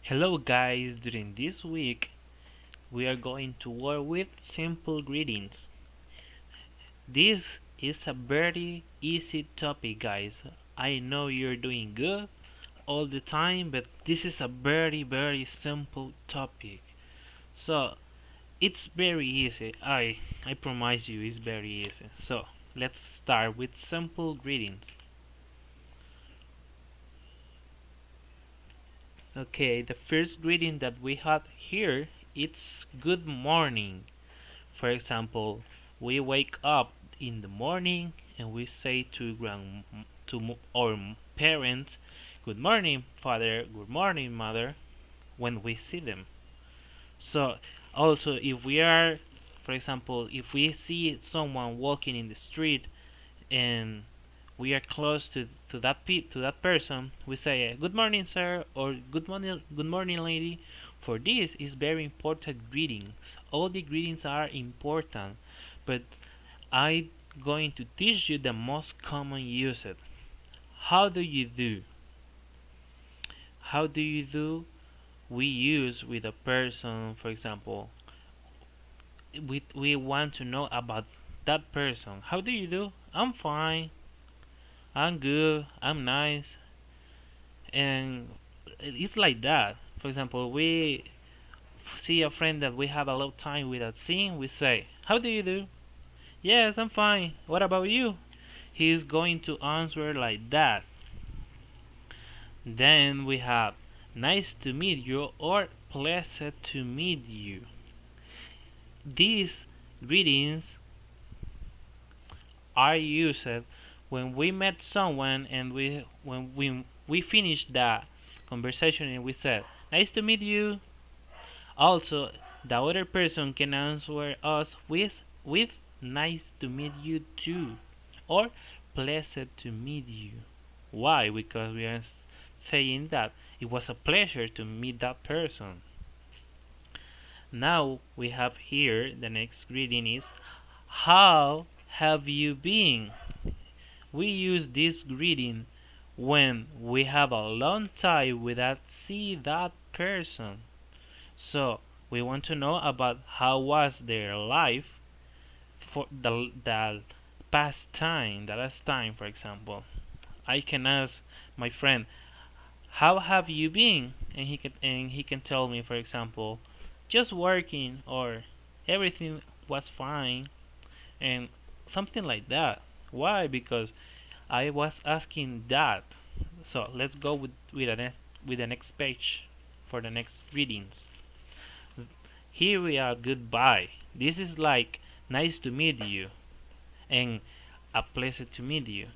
Hello guys, during this week we are going to work with simple greetings. This is a very easy topic guys. I know you're doing good all the time, but this is a very simple topic. So it's very easy. I promise you it's very easy. So let's start with simple greetings. Okay, the first greeting that we have here it's good morning. For example, we wake up in the morning and we say to our parents, "Good morning, father. Good morning, mother," when we see them. So, also, if we are, for example, if we see someone walking in the street and we are close to that person, we say, "Good morning, sir," or good morning, lady." For this is very important greetings. All the greetings are important, but I'm going to teach you the most common usage. How do you do? How do you do? We use with a person, for example, we want to know about that person. How do you do? I'm fine. I'm good. I'm nice. And it's like that. For example, we see a friend that we have a lot of time without seeing, we say, "How do you do?" "Yes, I'm fine. What about you?" He's going to answer like that. Then we have "nice to meet you" or "pleasant to meet you." These greetings are used when we met someone and we finished the conversation and we said, "Nice to meet you." Also, the other person can answer us with "nice to meet you too" or "pleasant to meet you." Why? Because we are saying that it was a pleasure to meet that person. Now we have here the next greeting is "How have you been?" We use this greeting when we have a long time without see that person. So we want to know about how was their life for the past time, the last time, for example. I can ask my friend, "How have you been?" And he can tell me, for example, "Just working," or "Everything was fine," and something like that. Why? Because I was asking that. So let's go with the next page for the next greetings. Here we are. Goodbye. This is like "nice to meet you" and "a pleasure to meet you."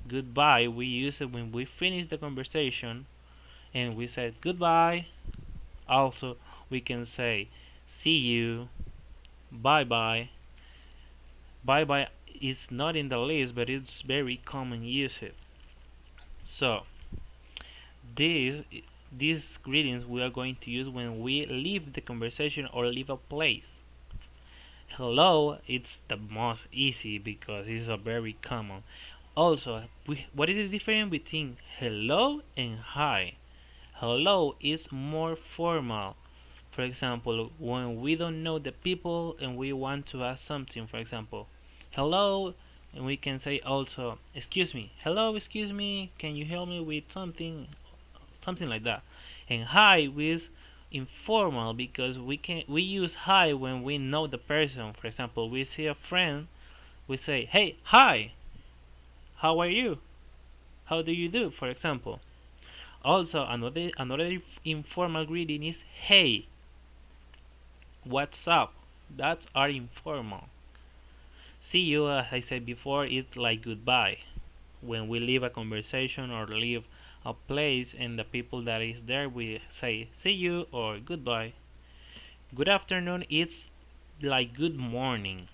Goodbye we use it when we finish the conversation and we said goodbye. Also, we can say "see you," "bye bye." "Bye bye" is not in the list, but it's very common usage. So these these greetings we are going to use when we leave the conversation or leave a place. Hello, it's the most easy because it's a very common. Also, what is the difference between hello and hi? Hello is more formal. For example, when we don't know the people and we want to ask something, for example, "Hello," and we can say also, "Excuse me." "Hello, excuse me, can you help me with something?" Something like that. And hi is informal because we use hi when we know the person. For example, we see a friend, we say, "Hey, hi, how are you? How do you do?" For example. Also, another informal greeting is "Hey, what's up?" That's our informal. "See you," as I said before, it's like goodbye. When we leave a conversation or leave a place and the people that is there, we say "see you" or "goodbye." Good afternoon, it's like good morning.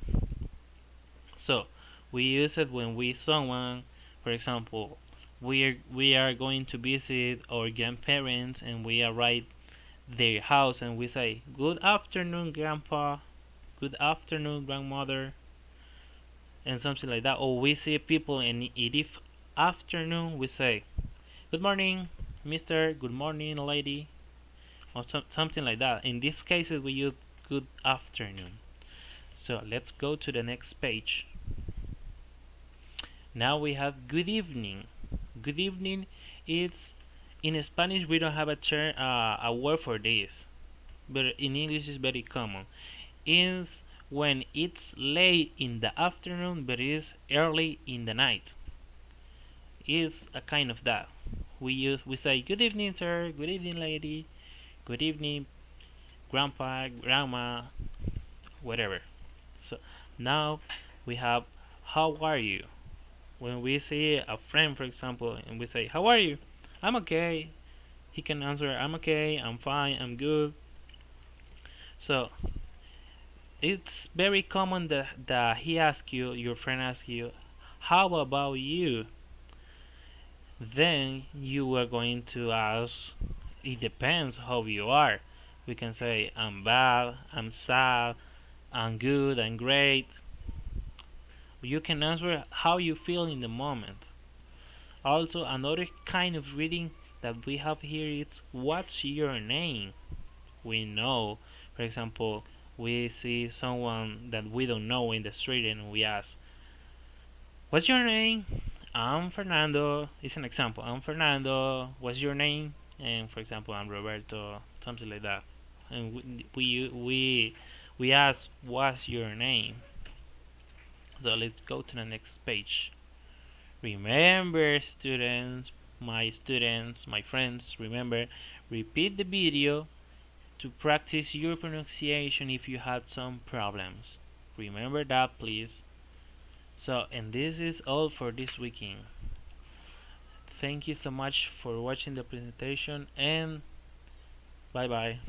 So we use it when we someone, for example, we are going to visit our grandparents and we arrive their house and we say "Good afternoon, grandpa," "Good afternoon, grandmother," and something like that. Or we see people and it is afternoon, we say "Good morning, mister," "Good morning, lady." or something like that. In these cases, we use good afternoon. So let's go to the next page. Now we have good evening. Good evening is in Spanish we don't have a term, a word for this, but in English it's very common. Is when it's late in the afternoon but it's early in the night. Is a kind of that. We say good evening sir, good evening lady, good evening grandpa, grandma, whatever. So now we have how are you? When we see a friend, for example, and we say, "How are you?" "I'm okay." He can answer, "I'm okay. I'm fine. I'm good." So it's very common that he asks you, your friend asks you, "How about you?" Then you are going to ask, "It depends how you are." We can say, "I'm bad. I'm sad. I'm good. I'm great." You can answer how you feel in the moment. Also, another kind of reading that we have here is what's your name? We know, for example, we see someone that we don't know in the street and we ask, what's your name? I'm Fernando. It's an example. I'm Fernando. What's your name? And for example, I'm Roberto. Something like that. And we ask, what's your name? So let's go to the next page. Remember, students, my friends, remember, repeat the video to practice your pronunciation if you had some problems. Remember that, please. So, and this is all for this weekend. Thank you so much for watching the presentation and bye bye.